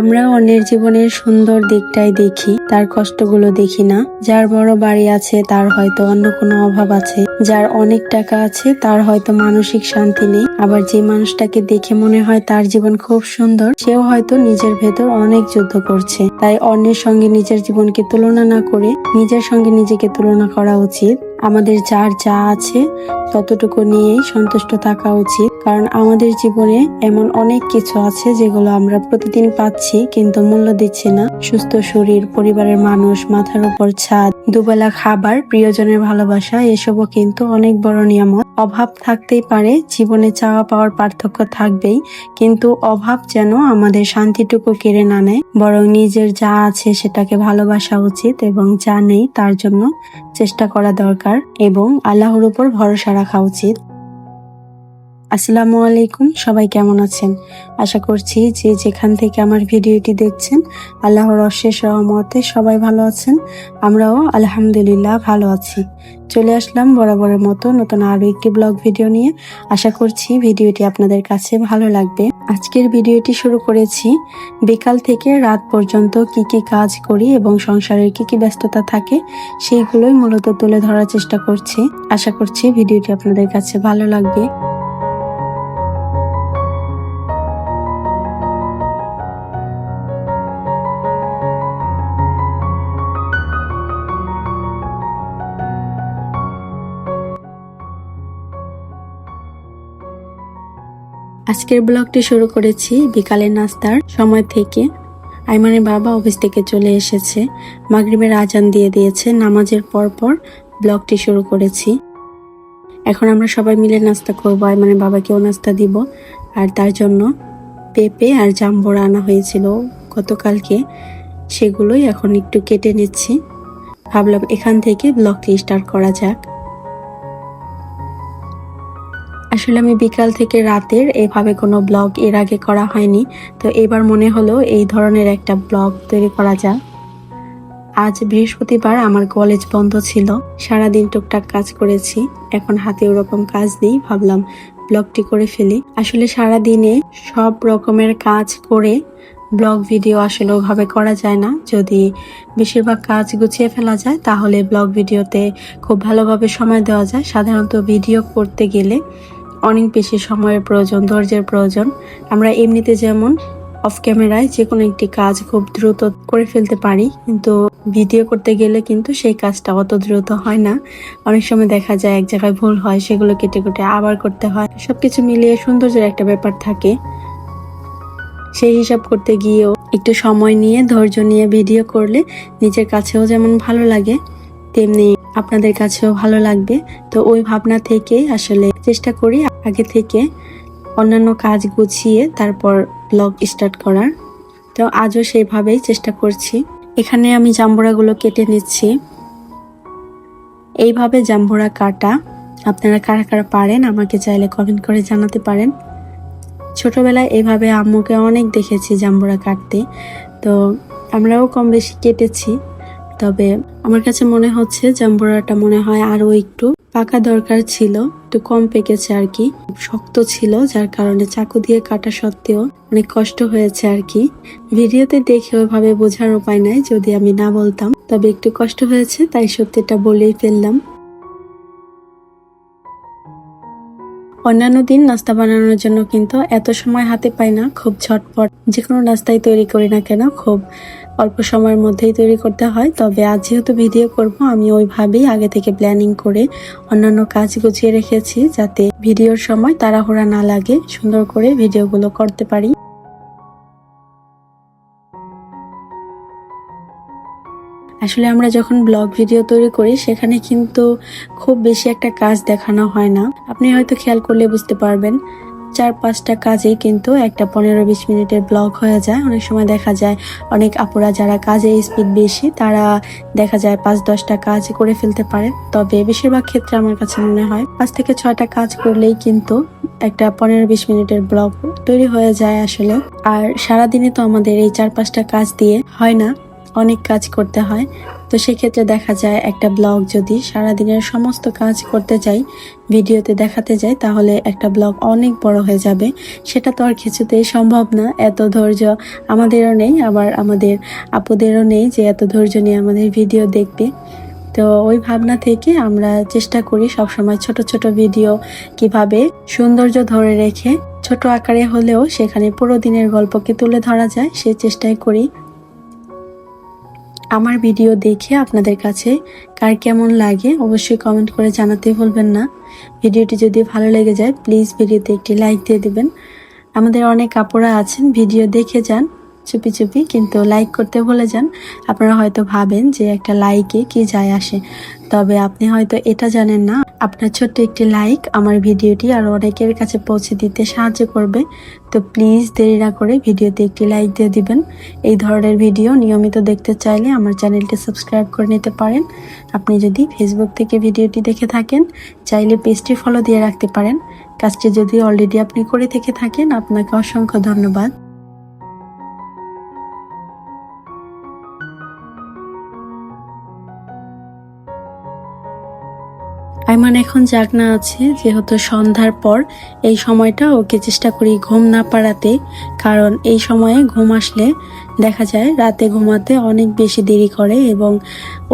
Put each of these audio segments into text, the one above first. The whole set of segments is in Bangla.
আমরা অন্যের জীবনের সুন্দর দিকটাই দেখি, তার কষ্টগুলো দেখি না। যার বড় বাড়ি আছে তার হয়তো অন্য কোনো অভাব আছে, যার অনেক টাকা আছে তার হয়তো মানসিক শান্তি নেই। আবার যে মানুষটাকে দেখে মনে হয় তার জীবন খুব সুন্দর, সেও হয়তো নিজের ভেতর অনেক যুদ্ধ করছে। তাই অন্যের সঙ্গে নিজের জীবনকে তুলনা না করে নিজের সঙ্গে নিজেকে তুলনা করা উচিত। আমাদের যার যা আছে ততটুকু নিয়েই সন্তুষ্ট থাকা উচিত, কারণ আমাদের জীবনে এমন অনেক কিছু আছে যেগুলো আমরা প্রতিদিন পাচ্ছি কিন্তু মূল্য দিচ্ছি না। সুস্থ শরীর, পরিবারের মানুষ, মাথার উপর ছাদ, দুবেলা খাবার, প্রিয়জনের ভালোবাসা, এসবও কিন্তু অনেক বড় নিয়ামত। অভাব থাকতেই পারে, জীবনে চাওয়া পাওয়ার পার্থক্য থাকবেই, কিন্তু অভাব যেন আমাদের শান্তিটুকু কেড়ে না নেয়, বরং নিজের যা আছে সেটাকে ভালোবাসা উচিত এবং যা নেই তার জন্য চেষ্টা করা দরকার এবং আল্লাহর উপর ভরসা রাখা উচিত। আসসালামু আলাইকুম, সবাই কেমন আছেন? আশা করছি যে যেখান থেকে আমার ভিডিওটি দেখছেন আল্লাহর অশেষ রহমতে সবাই ভালো আছেন। আমরাও আলহামদুলিল্লাহ ভালো আছি। চলে আসলাম বরাবরের মতো নতুন আরো একটি ব্লগ ভিডিও নিয়ে। আশা করছি ভিডিওটি আপনাদের কাছে ভালো লাগবে। আজকের ভিডিওটি শুরু করেছি বিকাল থেকে রাত পর্যন্ত কি কি কাজ করি এবং সংসারের কি কি ব্যস্ততা থাকে সেইগুলোই মূলত তুলে ধরার চেষ্টা করছি। আশা করছি ভিডিওটি আপনাদের কাছে ভালো লাগবে। আজকের ব্লগটি শুরু করেছি বিকালের নাস্তার সময় থেকে। আইমানের বাবা অফিস থেকে চলে এসেছে, মাগরিবের আজান দিয়ে দিয়েছে, নামাজের পর ব্লগটি শুরু করেছি। এখন আমরা সবাই মিলে নাস্তা করবো, আইমানের বাবাকেও নাস্তা দিব। আর তার জন্য পেঁপে আর জাম্বুরা আনা হয়েছিল গতকালকে, সেগুলোই এখন একটু কেটে নিচ্ছি। ভাবলাম এখান থেকে ব্লগটি স্টার্ট করা যাক। আসলে আমি বিকাল থেকে রাতের এভাবে কোনো ব্লগ এর আগে করা হয়নি, তো এবার মনে হলো এই ধরনের একটা ব্লগ তৈরি করা যাক। আজ বৃহস্পতিবার, আমার কলেজ বন্ধ ছিল, সারাদিন টুকটাক কাজ করেছি, এখন হাতে ওরকম কাজ নেই, ভাবলাম ব্লগটি করে ফেলি। আসলে সারাদিনে সব রকমের কাজ করে ব্লগ ভিডিও আসলে ওভাবে করা যায় না। যদি বেশিরভাগ কাজ গুছিয়ে ফেলা যায় তাহলে ব্লগ ভিডিওতে খুব ভালোভাবে সময় দেওয়া যায়। সাধারণত ভিডিও করতে গেলে অনেক বেশি সময়ের প্রয়োজন, ধৈর্যের প্রয়োজন। আমরা এমনিতে যেমন অফ ক্যামেরায় যে কোনো একটি কাজ খুব দ্রুত করে ফেলতে পারি, কিন্তু ভিডিও করতে গেলে কিন্তু সেই কাজটা অত দ্রুত হয় না। অনেক সময় দেখা যায় এক জায়গায় ভুল হয়, সেগুলো কেটে কেটে আবার করতে হয়। সবকিছু মিলিয়ে সৌন্দর্যের একটা ব্যাপার থাকে, সেই হিসাব করতে গিয়েও একটু সময় নিয়ে ধৈর্য নিয়ে ভিডিও করলে নিজের কাছেও যেমন ভালো লাগে তেমনি আপনাদের কাছেও ভালো লাগবে। তো ওই ভাবনা থেকে আসলে চেষ্টা করি আগে থেকে অন্যান্য কাজ গুছিয়ে তারপর ব্লগ স্টার্ট করার। তো আজও সেইভাবেই চেষ্টা করছি। এখানে আমি জাম্বুরাগুলো কেটে নিচ্ছি। এইভাবে জাম্বুরা কাটা আপনারা কারা কারা পারেন আমাকে চাইলে কমেন্ট করে জানাতে পারেন। ছোটবেলায় এভাবে আম্মুকে অনেক দেখেছি জাম্বুরা কাটতে, তো আমরাও কম বেশি কেটেছি। তবে আমার কাছে মনে হচ্ছে জাম্বুরাটা মনে হয় আরো একটু পাকা দরকার ছিল, একটু কম পেকেছে আর কি, শক্ত ছিল, যার কারণে চাকু দিয়ে কাটা সত্ত্বেও অনেক কষ্ট হয়েছে আর কি। ভিডিওতে দেখে ওইভাবে বোঝার উপায় নাই, যদি আমি না বলতাম। তবে একটু কষ্ট হয়েছে, তাই সত্যিটা বলেই ফেললাম। অন্যান্য দিন নাস্তা বানানোর জন্য কিন্তু এত সময় হাতে পাই না, খুব ঝটপট যে কোনো নাস্তাই তৈরি করি না কেন খুব অল্প সময়ের মধ্যেই তৈরি করতে হয়। তবে আজ যেহেতু ভিডিও করব, আমি ওইভাবেই আগে থেকে প্ল্যানিং করে অন্যান্য কাজ গুছিয়ে রেখেছি, যাতে ভিডিওর সময় তাড়াহুড়া না লাগে, সুন্দর করে ভিডিওগুলো করতে পারি। আসলে আমরা যখন ব্লগ ভিডিও তৈরি করি সেখানে কিন্তু খুব বেশি একটা কাজ দেখানো হয় না। আপনি হয়তো খেয়াল করলে বুঝতে পারবেন, 4-5টা কাজে কিন্তু একটা 15-20 মিনিটের ব্লগ হয়ে যায়। অনেক সময় দেখা যায় অনেক আপুরা যারা কাজে স্পিড বেশি, তারা দেখা যায় 5-10টা কাজ করে ফেলতে পারে। তবে বেশিরভাগ ক্ষেত্রে আমার কাছে মনে হয় 5 থেকে 6টা কাজ করলেই কিন্তু একটা 15-20 মিনিটের ব্লগ তৈরি হয়ে যায় আসলে। আর সারাদিনে তো আমাদের এই 4-5টা কাজ দিয়ে হয় না, অনেক কাজ করতে হয়। তো সেক্ষেত্রে দেখা যায় একটা ব্লগ যদি সারাদিনের সমস্ত কাজ করতে যাই, ভিডিওতে দেখাতে যাই, তাহলে একটা ব্লগ অনেক বড় হয়ে যাবে। সেটা তো আর কিছুতেই সম্ভব না। এত ধৈর্য আমাদেরও নেই, আবার আমাদের আপুদেরও নেই যে এত ধৈর্য নিয়ে আমাদের ভিডিও দেখবে। তো ওই ভাবনা থেকে আমরা চেষ্টা করি সবসময় ছোট ছোট ভিডিও কিভাবে সৌন্দর্য ধরে রেখে ছোট আকারে হলেও সেখানে পুরো দিনের গল্পকে তুলে ধরা যায়, সেই চেষ্টাই করি। আমার ভিডিও দেখে আপনাদের কাছে কার কেমন লাগে অবশ্যই কমেন্ট করে জানাতে ভুলবেন না। ভিডিওটি যদি ভালো লেগে যায় প্লিজ ভিডিওতে একটি লাইক দিয়ে দিবেন। আমাদের অনেক আপুরা আছেন ভিডিও দেখে যান চুপি চুপি, কিন্তু লাইক করতে ভুলে যান। আপনারা হয়তো ভাবেন যে একটা লাইকে কি যায় আসে, তবে আপনি হয়তো এটা জানেন না আপনার ছোট্ট একটি লাইক আমার ভিডিওটি আরো অনেকের কাছে পৌঁছে দিতে সাহায্য করবে। তো প্লিজ দেরি না করে ভিডিওতে একটি লাইক দিয়ে দিবেন। এই ধরনের ভিডিও নিয়মিত দেখতে চাইলে আমার চ্যানেলটি সাবস্ক্রাইব করে নিতে পারেন। আপনি যদি ফেসবুক থেকে ভিডিওটি দেখে থাকেন চাইলে পেজটি ফলো দিয়ে রাখতে পারেন। কাজটি যদি অলরেডি আপনি করে থেকে থাকেন আপনাকে অসংখ্য ধন্যবাদ। আইমান এখন জাগনা আছে, যেহেতু সন্ধ্যার পর এই সময়টা ওকে চেষ্টা করি ঘুম না পাড়াতে, কারণ এই সময়ে ঘুম আসলে দেখা যায় রাতে ঘুমাতে অনেক বেশি দেরি করে এবং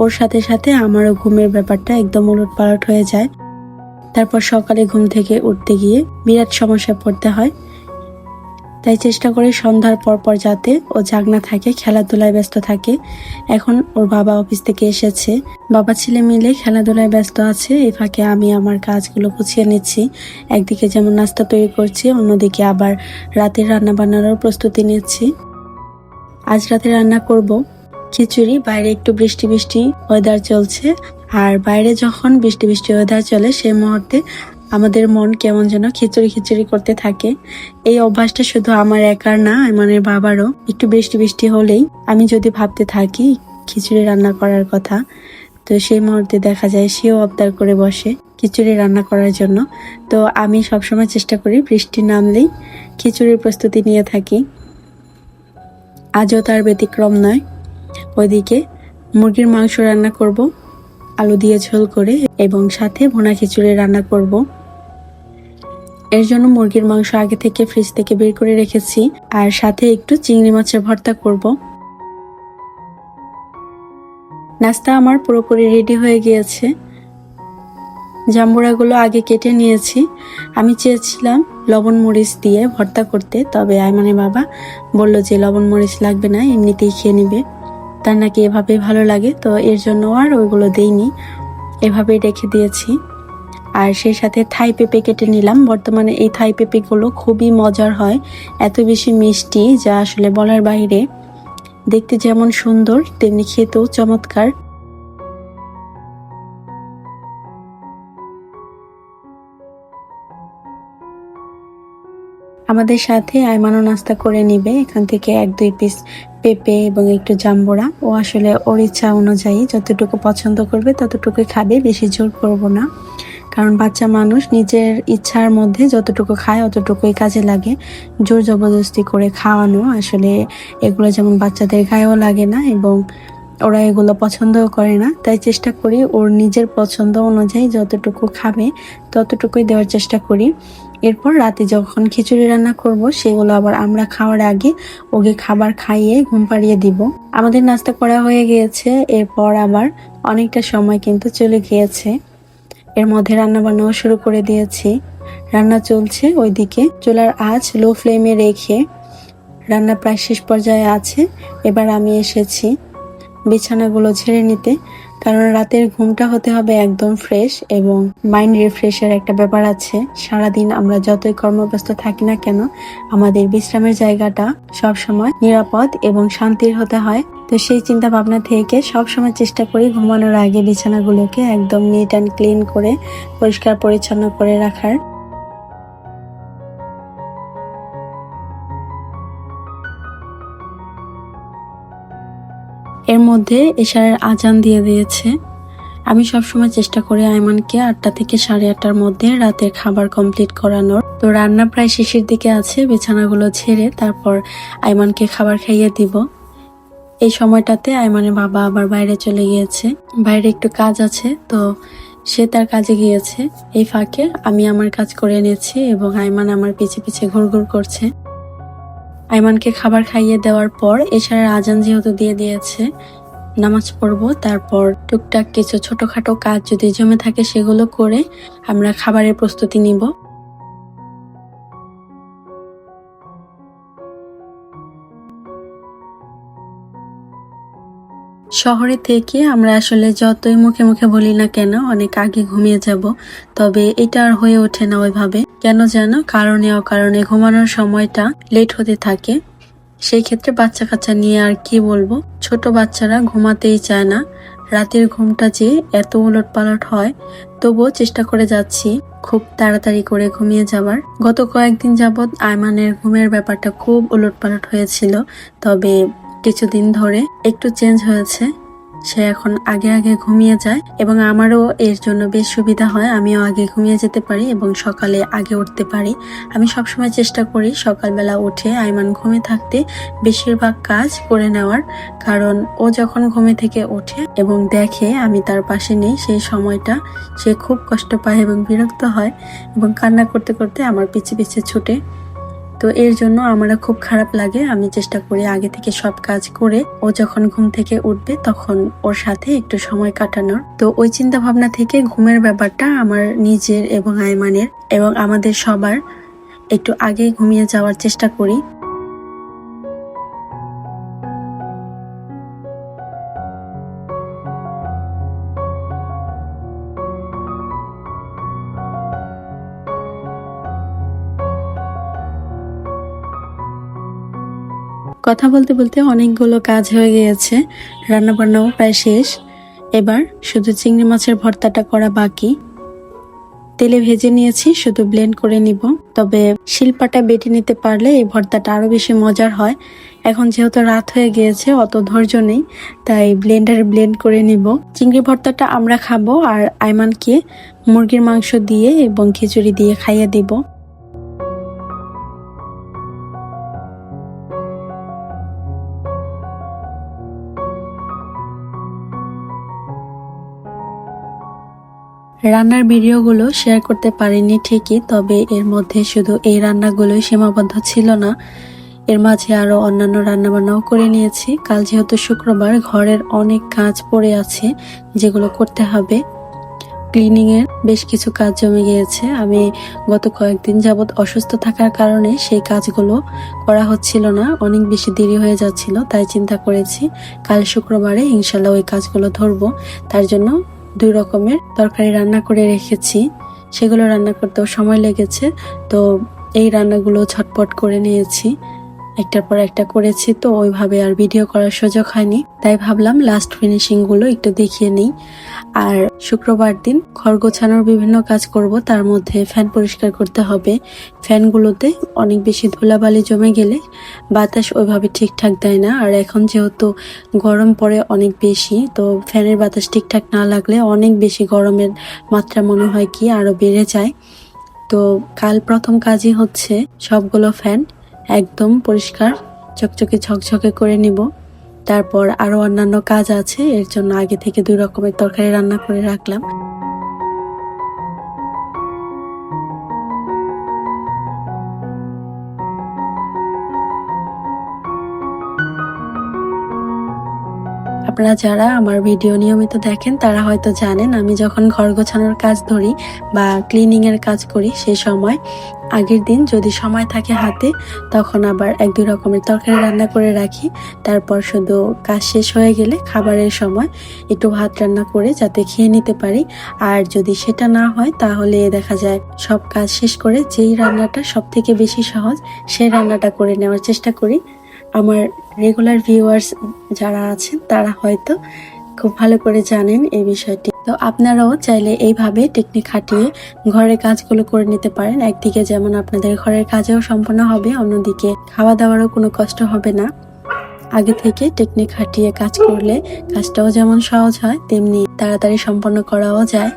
ওর সাথে সাথে আমারও ঘুমের ব্যাপারটা একদম উলটপালট হয়ে যায়। তারপর সকালে ঘুম থেকে উঠতে গিয়ে বিরাট সমস্যায় পড়তে হয়। তাই চেষ্টা করি সন্ধ্যার পর যাতে ও জাগনা থাকে, খেলাধুলায় ব্যস্ত থাকে। এখন ওর বাবা অফিস থেকে এসেছে, বাবা ছেলে মিলে খেলাধুলায় ব্যস্ত আছে। এই ফাঁকে আমি আমার কাজগুলো গুছিয়ে নিচ্ছি। একদিকে যেমন নাস্তা তৈরি করছি, অন্যদিকে আবার রাতের রান্না বান্নারও প্রস্তুতি নিচ্ছি। আজ রাতে রান্না করব খিচুড়ি। বাইরে একটু বৃষ্টি বৃষ্টি ওয়েদার চলছে, আর বাইরে যখন বৃষ্টি বৃষ্টি ওয়েদার চলে সেই মুহূর্তে আমাদের মন কেমন যেন খিচুড়ি খিচুড়ি করতে থাকে। এই অভ্যাসটা শুধু আমার একার না, মানে বাবারও। একটু বৃষ্টি বৃষ্টি হলেই আমি যদি ভাবতে থাকি খিচুড়ি রান্না করার কথা, তো সেই মুহূর্তে দেখা যায় সেও আবদার করে বসে খিচুড়ি রান্না করার জন্য। তো আমি সবসময় চেষ্টা করি বৃষ্টি নামলেই খিচুড়ির প্রস্তুতি নিয়ে থাকি। আজও তার ব্যতিক্রম নয়। ওইদিকে মুরগির মাংস রান্না করব আলু দিয়ে ঝোল করে, এবং সাথে ভুনা খিচুড়ি রান্না করব। এর জন্য মুরগির মাংস আগে থেকে ফ্রিজ থেকে বের করে রেখেছি, আর সাথে একটু চিংড়ি মাছের ভর্তা করব। নাস্তা আমার পুরোপুরি রেডি হয়ে গিয়েছে। জাম্বুরাগুলো আগে কেটে নিয়েছি। আমি চেয়েছিলাম লবণ মরিচ দিয়ে ভর্তা করতে, তবে আইমানের বাবা বলল যে লবণ মরিচ লাগবে না, এমনিতেই খেয়ে নিবে, তার নাকি এভাবে ভালো লাগে। তো এর জন্য আর ওইগুলো দেইনি, এভাবেই রেখে দিয়েছি। আর সেই সাথে থাই পেঁপে কেটে নিলাম। বর্তমানে এই থাই পেঁপেগুলো খুবই মজার হয়, এত বেশি মিষ্টি যা আসলে বলার বাইরে। দেখতে যেমন সুন্দর তেমনি খেতেও চমৎকার। আমাদের সাথে আইমানও নাস্তা করে নিবে। এখান থেকে 1-2 পিস পেঁপে এবং একটু জাম্বুরা। ও আসলে ওর ইচ্ছা অনুযায়ী যতটুকু পছন্দ করবে ততটুকুই খাবে, বেশি জোর করব না, কারণ বাচ্চা মানুষ নিজের ইচ্ছার মধ্যে যতটুকু খায় অতটুকুই কাজে লাগে। জোর জবরদস্তি করে খাওয়ানো আসলে এগুলো যেমন বাচ্চাদের গায়েও লাগে না, এবং ওরা এগুলো পছন্দও করে না। তাই চেষ্টা করি ওর নিজের পছন্দ অনুযায়ী যতটুকু খাবে ততটুকুই দেওয়ার চেষ্টা করি। এরপর রাতে যখন খিচুড়ি রান্না করব সেগুলো আবার আমরা খাওয়ার আগে ওকে খাবার খাইয়ে ঘুম পাড়িয়ে দিব। আমাদের নাস্তা করা হয়ে গিয়েছে, এরপর আবার অনেকটা সময় কিন্তু চলে গিয়েছে। এর মধ্যে রান্না বান্নাও শুরু করে দিয়েছি। রান্না চলছে, ওইদিকে চুলার আঁচ লো ফ্লেমে রেখে রান্না প্রায় শেষ পর্যায়ে আছে। এবার আমি এসেছি বিছানাগুলো ঝেড়ে নিতে, কারণ রাতের ঘুমটা হতে হবে একদম ফ্রেশ, এবং মাইন্ড রিফ্রেশের একটা ব্যাপার আছে। সারাদিন আমরা যতই কর্মব্যস্ত থাকি না কেন আমাদের বিশ্রামের জায়গাটা সবসময় নিরাপদ এবং শান্তির হতে হয়। তো সেই চিন্তা ভাবনা থেকে সবসময় চেষ্টা করি ঘুমানোর আগে বিছানাগুলোকে একদম নিট অ্যান্ড ক্লিন করে পরিষ্কার পরিচ্ছন্ন করে রাখার। এর মধ্যে এশারের আজান দিয়ে দিয়েছে। আমি সবসময় চেষ্টা করি আইমানকে 8টা থেকে 8:30টার মধ্যে রাতের খাবার কমপ্লিট করানোর। তো রান্না প্রায় শেষের দিকে আছে, বিছানাগুলো ছেড়ে তারপর আইমানকে খাবার খাইয়ে দিব। এই সময়টাতে আইমানের বাবা আবার বাইরে চলে গিয়েছে, বাইরে একটু কাজ আছে, তো সে তার কাজে গিয়েছে। এই ফাঁকে আমি আমার কাজ করে নিয়েছি এবং আইমান আমার পিছে পিছে ঘুরঘুর করছে। আইমানকে খাবার খাইয়ে দেওয়ার পর এশারের আজান যেহেতু দিয়ে দিয়েছে, নামাজ পড়বো। তারপর টুকটাক কিছু ছোটখাটো কাজ যদি জমে থাকে সেগুলো করে আমরা খাবারের প্রস্তুতি নিব। শহরে থেকে আমরা আসলে যতই মুখে মুখে বলি না কেন অনেক আগে ঘুমিয়ে যাব, তবে এটা আর হয়ে ওঠে না ওইভাবে। কেন যেন কারণে অকারণে ঘুমানোর সময়টা লেট হতে থাকে। সেই ক্ষেত্রে বাচ্চা কাচ্চা নিয়ে আর কি বলবো, ছোট বাচ্চারা ঘুমাতেই চায় না। রাতের ঘুমটা যে এত উলট পালট হয়, তবুও চেষ্টা করে যাচ্ছি খুব তাড়াতাড়ি করে ঘুমিয়ে যাবার। গত কয়েকদিন যাবৎ আয়মানের ঘুমের ব্যাপারটা খুব উলট পালট হয়েছিল, তবে কিছুদিন ধরে একটু চেঞ্জ হয়েছে। সে এখন আগে আগে ঘুমিয়ে যায় এবং আমারও এর জন্য বেশ সুবিধা হয়। আমিও আগে ঘুমিয়ে যেতে পারি এবং সকালে আগে উঠতে পারি। আমি সবসময় চেষ্টা করি সকালবেলা উঠে আইমান ঘুমে থাকতে বেশিরভাগ কাজ করে নেওয়ার, কারণ ও যখন ঘুমে থেকে ওঠে এবং দেখে আমি তার পাশে নেই, সেই সময়টা সে খুব কষ্ট পায় এবং বিরক্ত হয় এবং কান্না করতে করতে আমার পিছে পিছে ছুটে। তো এর জন্য আমারও খুব খারাপ লাগে। আমি চেষ্টা করি আগে থেকে সব কাজ করে ও যখন ঘুম থেকে উঠবে তখন ওর সাথে একটু সময় কাটানোর। তো ওই চিন্তা ভাবনা থেকে ঘুমের ব্যাপারটা আমার নিজের এবং আইমানের এবং আমাদের সবার একটু আগে ঘুমিয়ে যাওয়ার চেষ্টা করি। কথা বলতে বলতে অনেকগুলো কাজ হয়ে গিয়েছে, রান্না বান্নাও প্রায় শেষ। এবার শুধু চিংড়ি মাছের ভর্তাটা করা বাকি। তেলে ভেজে নিয়েছি, শুধু ব্লেন্ড করে নিব। তবে শিলপাটা বেটে নিতে পারলে এই ভর্তাটা আরো বেশি মজার হয়। এখন যেহেতু রাত হয়ে গিয়েছে, অত ধৈর্য নেই, তাই ব্লেন্ডারে ব্লেন্ড করে নিব। চিংড়ি ভর্তাটা আমরা খাবো আর আইমানকে মুরগির মাংস দিয়ে এবং খিচুড়ি দিয়ে খাইয়ে দিব। রান্নার ভিডিওগুলো শেয়ার করতে পারিনি ঠিকই, তবে এর মধ্যে শুধু এই রান্নাগুলোই সীমাবদ্ধ ছিল না, এর মাঝে আরো অন্যান্য রান্নাবান্নাও করে নিয়েছি। কাল যেহেতু শুক্রবার, ঘরের অনেক কাজ পড়ে আছে যেগুলো করতে হবে। ক্লিনিং এর বেশ কিছু কাজ জমে গিয়েছে। আমি গত কয়েকদিন যাবৎ অসুস্থ থাকার কারণে সেই কাজগুলো করা হচ্ছিল না, অনেক বেশি দেরি হয়ে যাচ্ছিল। তাই চিন্তা করেছি কাল শুক্রবারে ইনশাল্লাহ ওই কাজগুলো ধরবো। তার জন্য 2 রকমের তরকারি রান্না করে রেখেছি, সেগুলো রান্না করতেও সময় লেগেছে। তো এই রান্নাগুলো ঝটপট করে নিয়েছি, একটার পর একটা করেছি, তো ওইভাবে আর ভিডিও করার সুযোগ হয়নি। তাই ভাবলাম লাস্ট ফিনিশিং গুলো একটু দেখিয়ে নিই। আর শুক্রবার দিন ঘর গোছানোর বিভিন্ন কাজ করব, তার মধ্যে ফ্যান পরিষ্কার করতে হবে। ফ্যানগুলোতে অনেক বেশি ধুলাবালি জমে গেলে বাতাস ওইভাবে ঠিকঠাক দেয় না। আর এখন যেহেতু গরম পড়ে অনেক বেশি, তো ফ্যানের বাতাস ঠিকঠাক না লাগলে অনেক বেশি গরমের মাত্রা মনে হয় কি আরো বেড়ে যায়। তো কাল প্রথম কাজই হচ্ছে সবগুলো ফ্যান একদম পরিষ্কার চকচকে ঝকঝকে করে নিব। তারপর আরো অন্যান্য কাজ আছে, এর জন্য আগে থেকে 2 রকমের তরকারি রান্না করে রাখলাম। আপনারা যারা আমার ভিডিও নিয়মিত দেখেন তারা হয়তো জানেন, আমি যখন ঘর গোছানোর কাজ ধরি বা ক্লিনিং এর কাজ করি, সেই সময় আগের দিন যদি সময় থাকে হাতে, তখন আবার 1-2 রকমের তরকারি রান্না করে রাখি। তারপর শুধু কাজ শেষ হয়ে গেলে খাবারের সময় একটু ভাত রান্না করে যাতে খেয়ে নিতে পারি। আর যদি সেটা না হয় তাহলে দেখা যায় সব কাজ শেষ করে যেই রান্নাটা সব থেকে বেশি সহজ সেই রান্নাটা করে নেওয়ার চেষ্টা করি। আমার রেগুলার ভিউয়ার্স যারা আছেন তারা হয়তো খুব ভালো করে জানেন এই বিষয়টি। তো আপনারাও চাইলে এইভাবে টেকনিক খাটিয়ে ঘরের কাজগুলো করে নিতে পারেন। একদিকে যেমন আপনাদের ঘরের কাজেও সম্পন্ন হবে, অন্যদিকে খাওয়া দাওয়ারও কোনো কষ্ট হবে না। আগে থেকে টেকনিক খাটিয়ে কাজ করলে কাজটাও যেমন সহজ হয়, তেমনি তাড়াতাড়ি সম্পন্ন করাও যায়।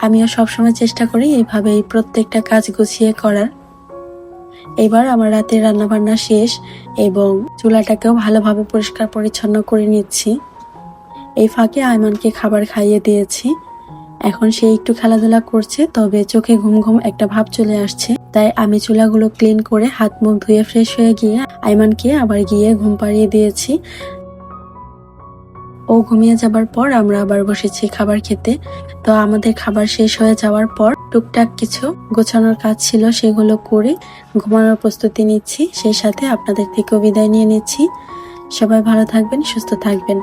আমিও সবসময় চেষ্টা করি এইভাবে প্রত্যেকটা কাজ গুছিয়ে করার। এবার আমার রাতের রান্না বান্না শেষ এবং চুলাটাকেও ভালোভাবে পরিষ্কার পরিচ্ছন্ন করে নিচ্ছি। এই ফাঁকে আয়মানকে খাবার খাইয়ে দিয়েছি। এখন সে একটু খেলাধুলা করছে, তবে চোখে ঘুম ঘুম একটা ভাব চলে আসছে। তাই আমি চুলাগুলো ক্লিন করে হাত মুখ ধুয়ে ফ্রেশ হয়ে গিয়ে আয়মানকে আবার গিয়ে ঘুম পাড়িয়ে দিয়েছি। ও ঘুমিয়ে যাবার পর আমরা আবার বসেছি খাবার খেতে। তো আমাদের খাবার শেষ হয়ে যাওয়ার পর টুকটাক কিছু গোছানোর কাজ ছিল, সেগুলো করে ঘুমানোর প্রস্তুতি নিচ্ছি। সেই সাথে আপনাদের থেকেও বিদায় নিয়ে নিচ্ছি। সবাই ভালো থাকবেন, সুস্থ থাকবেন।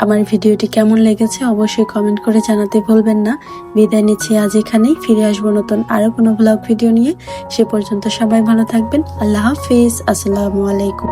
আমার ভিডিওটি কেমন লেগেছে অবশ্যই কমেন্ট করে জানাতে ভুলবেন না। বিদায় নিচ্ছি আজ এখানেই। ফিরে আসবো নতুন আরো কোনো ব্লগ ভিডিও নিয়ে। সে পর্যন্ত সবাই ভালো থাকবেন। আল্লাহ হাফিজ। আসসালামু আলাইকুম।